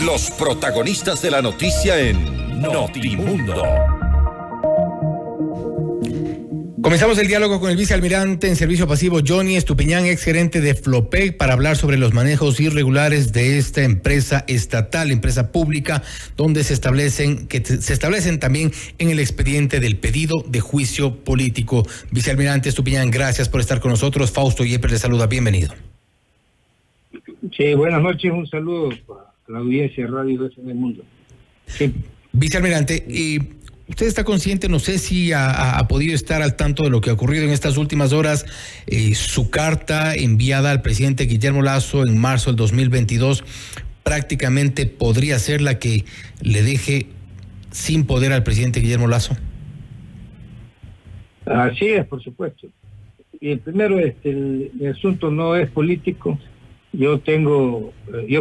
Los protagonistas de la noticia en Notimundo. Comenzamos el diálogo con el vicealmirante en servicio pasivo Johnny Estupiñán, exgerente de Flopec, para hablar sobre los manejos irregulares de esta empresa estatal, empresa pública, donde se establecen también en el expediente del pedido de juicio político. Vicealmirante Estupiñán, gracias por estar con nosotros. Fausto Yepes le saluda, bienvenido. Sí, buenas noches, un saludo a la audiencia de Radio en el Mundo. Sí. Vicealmirante, usted está consciente, no sé si ha podido estar al tanto de lo que ha ocurrido en estas últimas horas, su carta enviada al presidente Guillermo Lasso en marzo del 2022 prácticamente podría ser la que le deje sin poder al presidente Guillermo Lasso. Así es, por supuesto. Y primero, el asunto no es político. Yo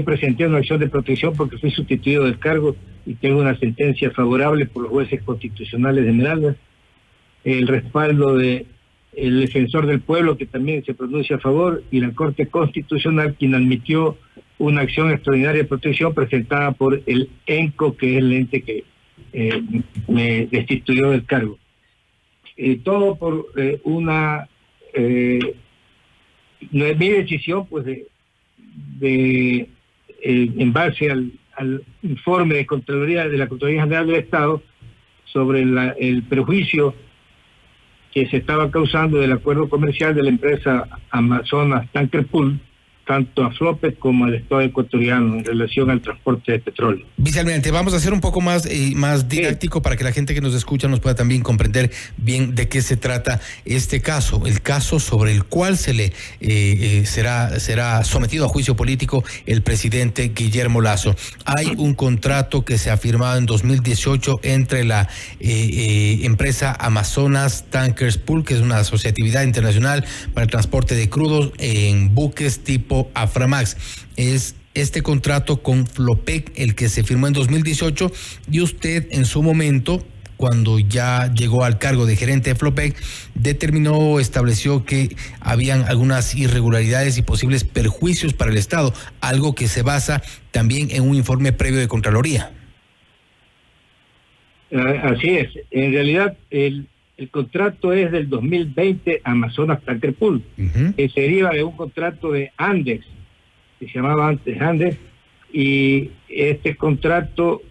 presenté una acción de protección porque fui sustituido del cargo y tengo una sentencia favorable por los jueces constitucionales de Esmeraldas, el respaldo de el defensor del pueblo que también se pronuncia a favor, y la Corte Constitucional, quien admitió una acción extraordinaria de protección presentada por el ENCO, que es el ente que me destituyó del cargo. Todo por no es mi decisión, pues en base al informe de Contraloría de la Contraloría General del Estado sobre el perjuicio que se estaba causando del acuerdo comercial de la empresa Amazonas Tanker Pool, tanto a Flopec como al Estado ecuatoriano en relación al transporte de petróleo. Vicealmirante, vamos a hacer un poco más didáctico para que la gente que nos escucha nos pueda también comprender bien de qué se trata este caso, el caso sobre el cual se le será sometido a juicio político el presidente Guillermo Lasso. Hay un contrato que se ha firmado en 2018 entre la empresa Amazonas Tankers Pool, que es una asociatividad internacional para el transporte de crudos en buques tipo Aframax. Es este contrato con Flopec el que se firmó en 2018 y usted en su momento, cuando ya llegó al cargo de gerente de Flopec, estableció que habían algunas irregularidades y posibles perjuicios para el Estado, algo que se basa también en un informe previo de Contraloría. Así es. En realidad, el contrato es del 2020 Amazonas Tanker Pool, que se deriva de un contrato de Andes, que se llamaba antes Andes, y este contrato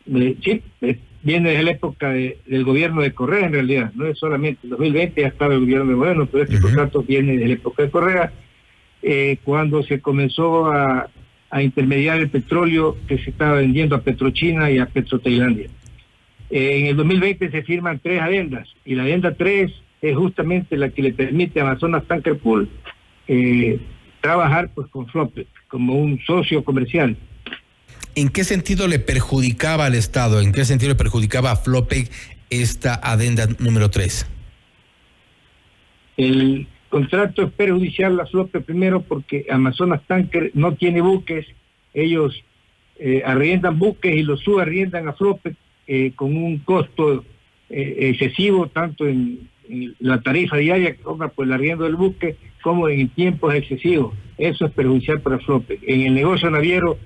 viene desde la época del gobierno de Correa. En realidad, no es solamente el 2020, ya estaba el gobierno de Moreno, pero este contrato viene desde la época de Correa, cuando se comenzó a intermediar el petróleo que se estaba vendiendo a Petrochina y a Petrotailandia. En el 2020 se firman 3 adendas, y la adenda 3 es justamente la que le permite a Amazonas Tanker Pool trabajar pues con Flopec como un socio comercial. ¿En qué sentido le perjudicaba al Estado? ¿En qué sentido le perjudicaba a Flopec esta adenda número 3? El contrato es perjudicial a Flopec primero porque Amazonas Tanker no tiene buques. Ellos arriendan buques y los subarriendan a Flopec con un costo excesivo, tanto en la tarifa diaria que cobra por el arriendo del buque, como en tiempos excesivos. Eso es perjudicial para Flopec. En el negocio naviero,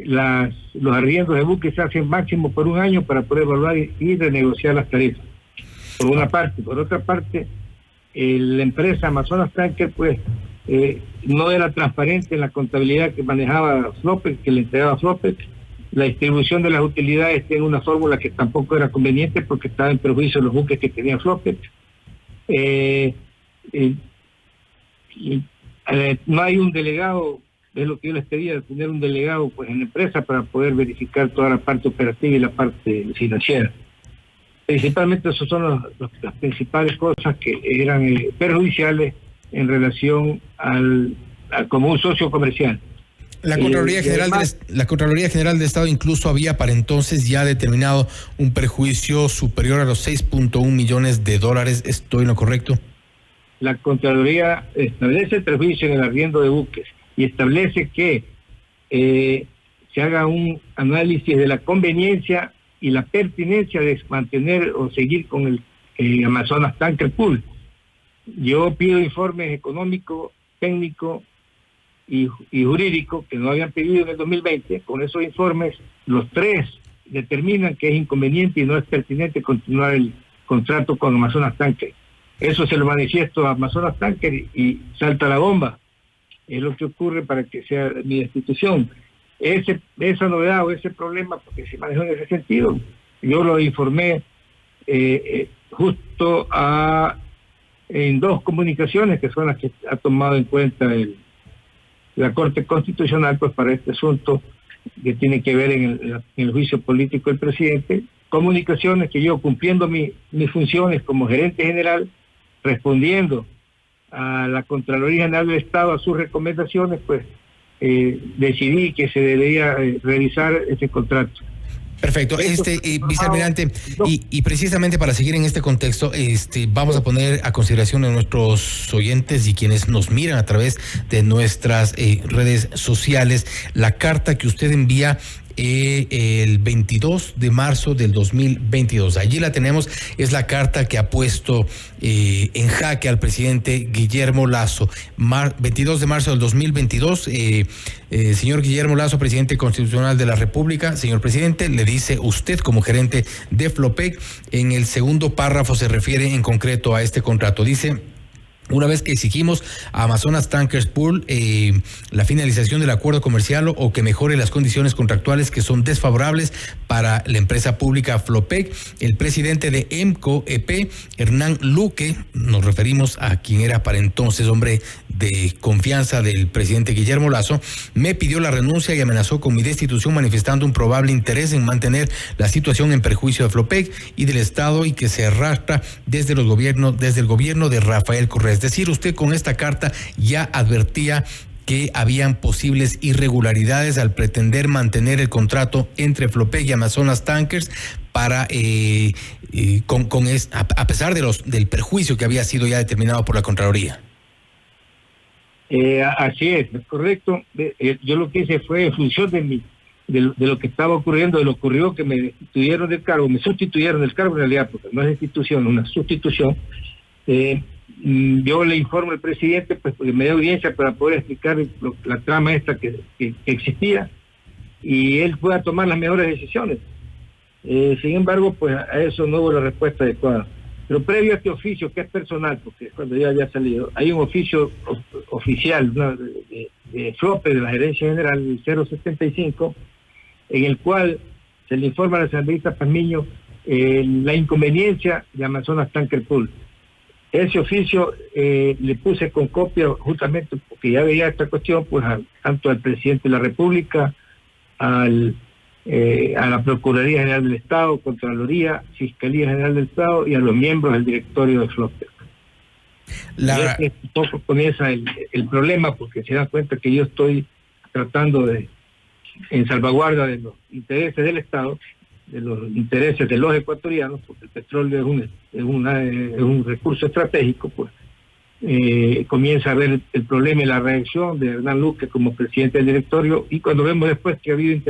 los arriendos de buques se hacen máximo por un año para poder evaluar y renegociar las tarifas. Por una parte. Por otra parte, la empresa Amazonas Tanker pues no era transparente en la contabilidad que manejaba Flopec, que le entregaba Flopec. La distribución de las utilidades tiene una fórmula que tampoco era conveniente porque estaba en perjuicio de los buques que tenía Flopec. No hay un delegado, es lo que yo les pedía, tener un delegado pues en la empresa para poder verificar toda la parte operativa y la parte financiera. Principalmente esas son las principales cosas que eran perjudiciales en relación como un socio comercial. La Contraloría General del Estado incluso había para entonces ya determinado un perjuicio superior a los $6.1 millones. ¿Estoy en lo correcto? La Contraloría establece el perjuicio en el arriendo de buques y establece que se haga un análisis de la conveniencia y la pertinencia de mantener o seguir con el Amazonas Tanker Pool. Yo pido informes económicos, técnicos, y jurídico que no habían pedido en el 2020. Con esos informes, los tres determinan que es inconveniente y no es pertinente continuar el contrato con Amazonas Tanker. Eso se lo manifiesto a Amazonas Tanker y salta la bomba. Es lo que ocurre para que sea mi destitución. Esa novedad o ese problema, porque se manejó en ese sentido, yo lo informé justo en dos comunicaciones que son las que ha tomado en cuenta la Corte Constitucional pues para este asunto que tiene que ver en el juicio político del presidente. Comunicaciones que yo, cumpliendo mis funciones como gerente general, respondiendo a la Contraloría General del Estado, a sus recomendaciones, pues decidí que se debería realizar ese contrato. Perfecto, vicealmirante, y precisamente para seguir en este contexto, vamos a poner a consideración de nuestros oyentes y quienes nos miran a través de nuestras redes sociales la carta que usted envía el 22 de marzo del 2022. Allí la tenemos, es la carta que ha puesto en jaque al presidente Guillermo Lasso. 22 de marzo del 2022, señor Guillermo Lasso, presidente constitucional de la República, señor presidente, le dice usted como gerente de Flopec, en el segundo párrafo se refiere en concreto a este contrato, dice: una vez que exigimos a Amazonas Tankers Pool la finalización del acuerdo comercial o que mejore las condiciones contractuales que son desfavorables para la empresa pública Flopec, el presidente de EMCO EP, Hernán Luque, nos referimos a quien era para entonces hombre de confianza del presidente Guillermo Lasso, me pidió la renuncia y amenazó con mi destitución, manifestando un probable interés en mantener la situación en perjuicio de Flopec y del Estado y que se arrastra desde el gobierno de Rafael Correa. Es decir, usted con esta carta ya advertía que habían posibles irregularidades al pretender mantener el contrato entre Flopec y Amazonas Tankers para a pesar del perjuicio que había sido ya determinado por la Contraloría. Así es correcto. Yo lo que hice fue en función de lo que estaba ocurriendo, de lo ocurrió que me destituyeron del cargo, me sustituyeron del cargo en realidad, porque no es destitución, una sustitución. Yo le informo al presidente, pues porque me dio audiencia para poder explicar la trama esta que existía, y él pueda tomar las mejores decisiones. Sin embargo, pues a eso no hubo la respuesta adecuada. Pero previo a este oficio, que es personal, porque cuando ya había salido, hay un oficio oficial de FLOPE, de la Gerencia General, el 075, en el cual se le informa al asambleísta Pazmiño la inconveniencia de Amazonas Tanker Pool. Ese oficio le puse con copia justamente porque ya veía esta cuestión, pues tanto al presidente de la República, a la Procuraduría General del Estado, Contraloría, Fiscalía General del Estado y a los miembros del directorio de Flopec. Un poco comienza el problema, porque se dan cuenta que yo estoy tratando en salvaguarda de los intereses del Estado, de los intereses de los ecuatorianos, porque el petróleo es un recurso estratégico, pues comienza a ver el problema y la reacción de Hernán Luque como presidente del directorio, y cuando vemos después que ha habido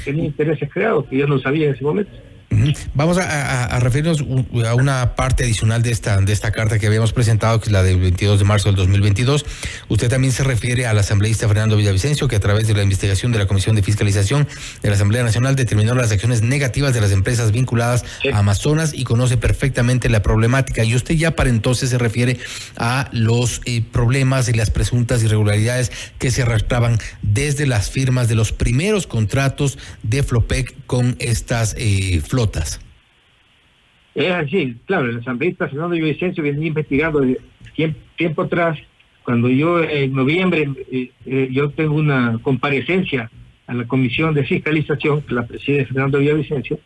tenía intereses creados que yo no sabía en ese momento. Vamos a referirnos a una parte adicional de esta carta que habíamos presentado, que es la del 22 de marzo del 2022. Usted también se refiere al asambleísta Fernando Villavicencio, que a través de la investigación de la Comisión de Fiscalización de la Asamblea Nacional determinó las acciones negativas de las empresas vinculadas a Amazonas y conoce perfectamente la problemática. Y usted ya para entonces se refiere a los problemas y las presuntas irregularidades que se arrastraban desde las firmas de los primeros contratos de Flopec con estas flotas. Es así, claro, el asambleísta Fernando Villavicencio venía investigando de tiempo atrás, cuando yo en noviembre yo tengo una comparecencia a la Comisión de Fiscalización, que la preside Fernando Villavicencio,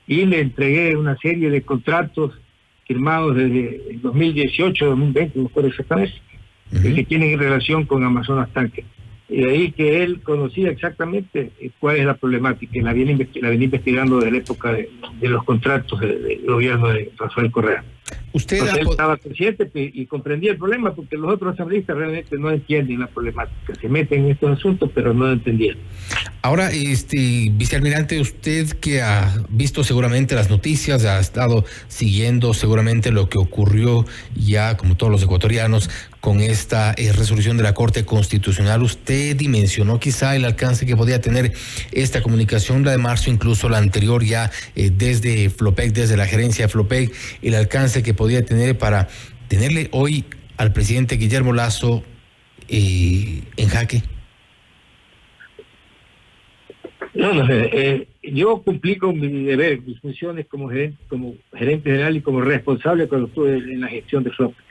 y le entregué una serie de contratos firmados desde el 2018, 2020, no recuerdo exactamente, que tienen relación con Amazonas Tanker. Y de ahí que él conocía exactamente cuál es la problemática, y la venía investigando desde la época de los contratos del gobierno de Rafael Correa. Entonces, él estaba consciente y comprendía el problema, porque los otros asambleístas realmente no entienden la problemática, se meten en estos asuntos, pero no lo entendían. Ahora, vicealmirante, usted que ha visto seguramente las noticias, ha estado siguiendo seguramente lo que ocurrió ya, como todos los ecuatorianos, con esta resolución de la Corte Constitucional. Usted dimensionó quizá el alcance que podía tener esta comunicación, la de marzo, incluso la anterior ya desde Flopec, desde la gerencia de Flopec, el alcance que podía tener para tenerle hoy al presidente Guillermo Lasso en jaque. No, yo cumplí con mi deber, mis funciones como gerente general y como responsable cuando estuve en la gestión de Flopec.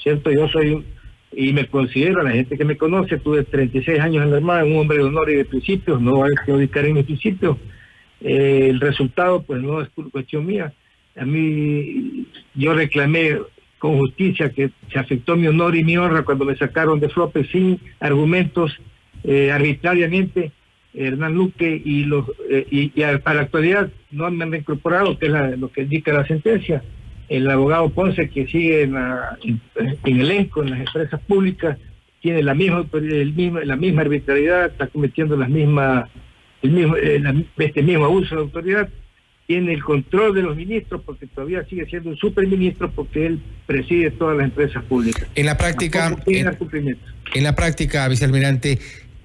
¿Cierto? Yo soy, y me considero, la gente que me conoce, tuve 36 años en la Armada, un hombre de honor y de principios, no hay que ubicar en mis principios. El resultado, pues no es cuestión mía. A mí, yo reclamé con justicia que se afectó mi honor y mi honra cuando me sacaron de Flopec sin argumentos, arbitrariamente. Hernán Luque y para la actualidad no me han incorporado, que es lo que indica la sentencia. El abogado Ponce, que sigue en elenco en las empresas públicas, tiene la misma arbitrariedad, está cometiendo este mismo abuso de autoridad, tiene el control de los ministros, porque todavía sigue siendo un superministro, porque él preside todas las empresas públicas. En la práctica, vicealmirante,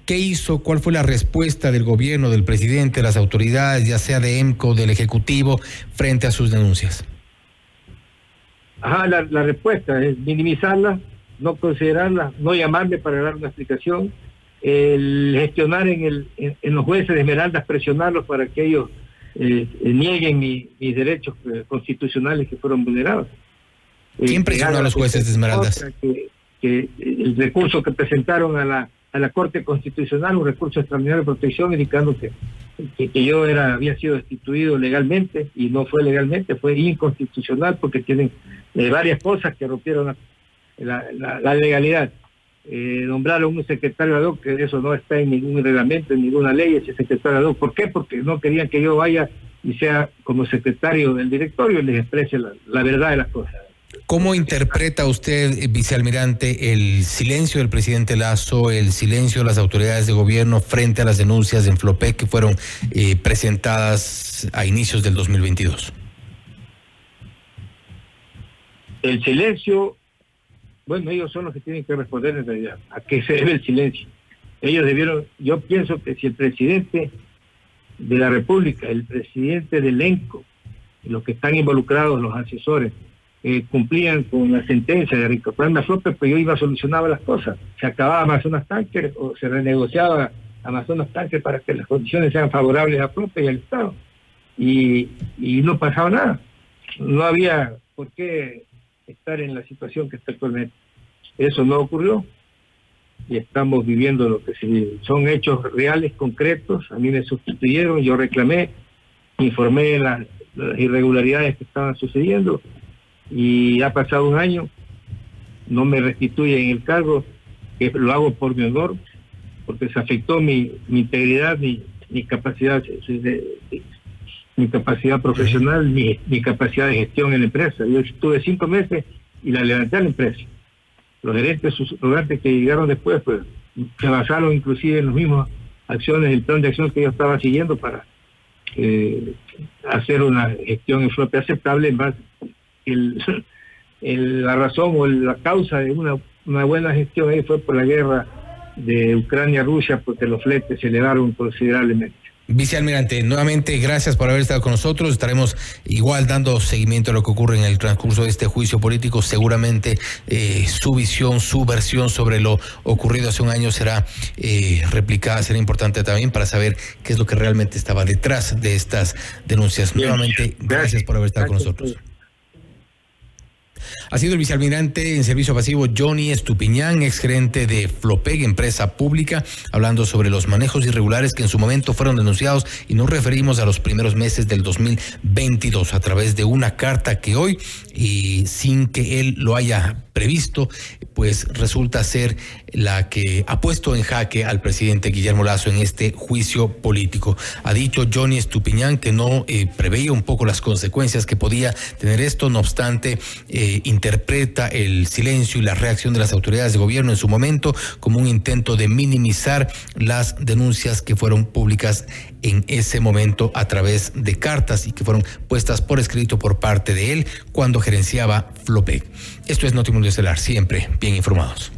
¿qué hizo? ¿Cuál fue la respuesta del gobierno, del presidente, de las autoridades, ya sea de EMCO, del Ejecutivo, frente a sus denuncias? La respuesta es minimizarla, no considerarla, no llamarme para dar una explicación, el gestionar en los jueces de Esmeraldas, presionarlos para que ellos nieguen mis derechos constitucionales que fueron vulnerados. ¿Quién presionó a los jueces de Esmeraldas? Que el recurso que presentaron a la Corte Constitucional, un recurso extraordinario de protección, indicando que yo había sido destituido legalmente, y no fue legalmente, fue inconstitucional, porque tienen varias cosas que rompieron la legalidad. Nombraron un secretario ad hoc, que eso no está en ningún reglamento, en ninguna ley, ese secretario ad hoc. ¿Por qué? Porque no querían que yo vaya y sea como secretario del directorio y les exprese la verdad de las cosas. ¿Cómo interpreta usted, vicealmirante, el silencio del presidente Lasso, el silencio de las autoridades de gobierno frente a las denuncias en Flopec que fueron presentadas a inicios del 2022? El silencio, bueno, ellos son los que tienen que responder en realidad. ¿A qué se debe el silencio? Ellos yo pienso que si el presidente de la República, el presidente del ENCO, los que están involucrados, los asesores, cumplían con la sentencia de reincorporarme a Flopec, pues yo iba a solucionar las cosas. Se acababa Amazonas Tanker o se renegociaba Amazonas Tanker para que las condiciones sean favorables a Flopec y al Estado. Y no pasaba nada. No había por qué estar en la situación que está actualmente. Eso no ocurrió y estamos viviendo lo que son hechos reales, concretos. A mí me sustituyeron, yo reclamé, informé de las irregularidades que estaban sucediendo, y ha pasado un año, no me restituyen el cargo, que lo hago por mi honor, porque se afectó mi integridad, mi capacidad mi capacidad profesional, mi capacidad de gestión en la empresa. Yo estuve 5 meses y la levanté a la empresa. Los gerentes subrogantes que llegaron después, pues se basaron inclusive en las mismas acciones, el plan de acción que yo estaba siguiendo para hacer una gestión en Flopec aceptable, en base la razón o la causa de una buena gestión ahí fue por la guerra de Ucrania-Rusia, porque los fletes se elevaron considerablemente. Vicealmirante, nuevamente gracias por haber estado con nosotros. Estaremos igual dando seguimiento a lo que ocurre en el transcurso de este juicio político. Seguramente su visión, su versión sobre lo ocurrido hace un año será replicada, será importante también para saber qué es lo que realmente estaba detrás de estas denuncias. Bien. Nuevamente, gracias por haber estado con nosotros. Ha sido el vicealmirante en servicio pasivo Johnny Estupiñán, exgerente de Flopec, empresa pública, hablando sobre los manejos irregulares que en su momento fueron denunciados, y nos referimos a los primeros meses del 2022 a través de una carta que hoy y sin que él lo haya previsto, pues resulta ser la que ha puesto en jaque al presidente Guillermo Lasso en este juicio político. Ha dicho Johnny Estupiñán que no preveía un poco las consecuencias que podía tener esto, no obstante, interpreta el silencio y la reacción de las autoridades de gobierno en su momento como un intento de minimizar las denuncias que fueron públicas en ese momento a través de cartas y que fueron puestas por escrito por parte de él cuando gerenciaba Flopec. Esto es Notimundo Estelar, siempre bien informados.